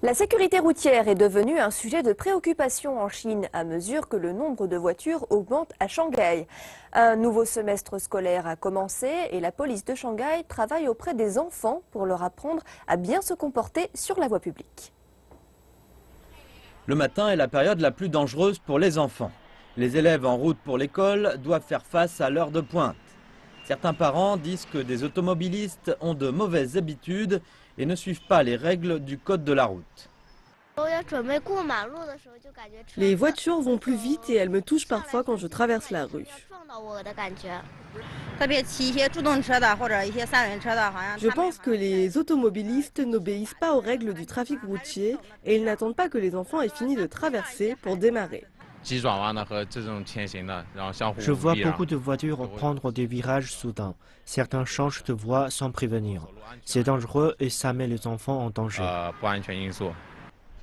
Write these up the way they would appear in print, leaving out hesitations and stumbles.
La sécurité routière est devenue un sujet de préoccupation en Chine à mesure que le nombre de voitures augmente à Shanghai. Un nouveau semestre scolaire a commencé et la police de Shanghai travaille auprès des enfants pour leur apprendre à bien se comporter sur la voie publique. Le matin est la période la plus dangereuse pour les enfants. Les élèves en route pour l'école doivent faire face à l'heure de pointe. Certains parents disent que des automobilistes ont de mauvaises habitudes et ne suivent pas les règles du code de la route. Les voitures vont plus vite et elles me touchent parfois quand je traverse la rue. Je pense que les automobilistes n'obéissent pas aux règles du trafic routier et ils n'attendent pas que les enfants aient fini de traverser pour démarrer. Je vois beaucoup de voitures prendre des virages soudains. Certains changent de voie sans prévenir. C'est dangereux et ça met les enfants en danger.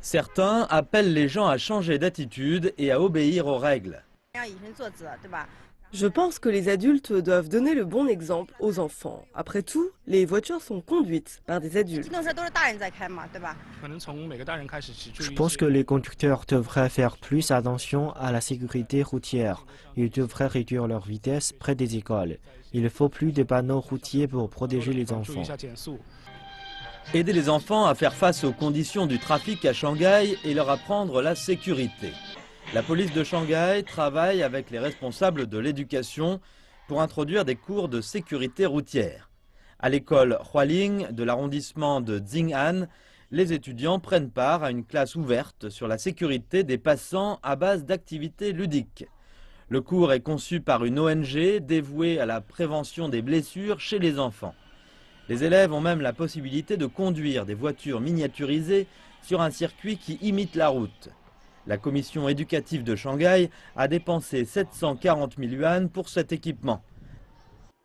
Certains appellent les gens à changer d'attitude et à obéir aux règles. Je pense que les adultes doivent donner le bon exemple aux enfants. Après tout, les voitures sont conduites par des adultes. Je pense que les conducteurs devraient faire plus attention à la sécurité routière. Ils devraient réduire leur vitesse près des écoles. Il ne faut plus de panneaux routiers pour protéger les enfants. Aider les enfants à faire face aux conditions du trafic à Shanghai et leur apprendre la sécurité. La police de Shanghai travaille avec les responsables de l'éducation pour introduire des cours de sécurité routière. À l'école Hualing de l'arrondissement de Jing'an, les étudiants prennent part à une classe ouverte sur la sécurité des passants à base d'activités ludiques. Le cours est conçu par une ONG dévouée à la prévention des blessures chez les enfants. Les élèves ont même la possibilité de conduire des voitures miniaturisées sur un circuit qui imite la route. La commission éducative de Shanghai a dépensé 740 000 yuan pour cet équipement.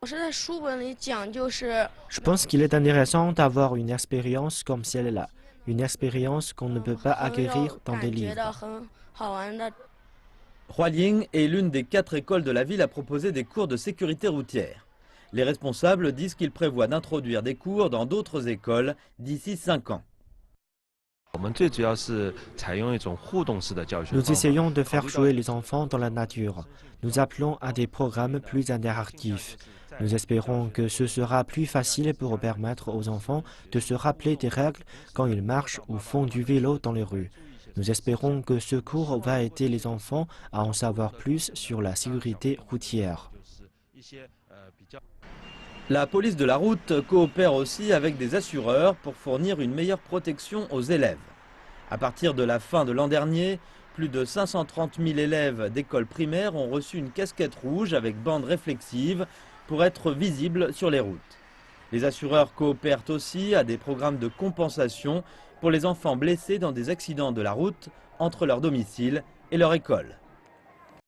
Je pense qu'il est intéressant d'avoir une expérience comme celle-là, une expérience qu'on ne peut pas acquérir dans des livres. Hualing est l'une des 4 écoles de la ville à proposer des cours de sécurité routière. Les responsables disent qu'ils prévoient d'introduire des cours dans d'autres écoles d'ici 5 ans. Nous essayons de faire jouer les enfants dans la nature. Nous appelons à des programmes plus interactifs. Nous espérons que ce sera plus facile pour permettre aux enfants de se rappeler des règles quand ils marchent ou font du vélo dans les rues. Nous espérons que ce cours va aider les enfants à en savoir plus sur la sécurité routière. La police de la route coopère aussi avec des assureurs pour fournir une meilleure protection aux élèves. À partir de la fin de l'an dernier, plus de 530 000 élèves d'école primaire ont reçu une casquette rouge avec bande réflexive pour être visibles sur les routes. Les assureurs coopèrent aussi à des programmes de compensation pour les enfants blessés dans des accidents de la route entre leur domicile et leur école.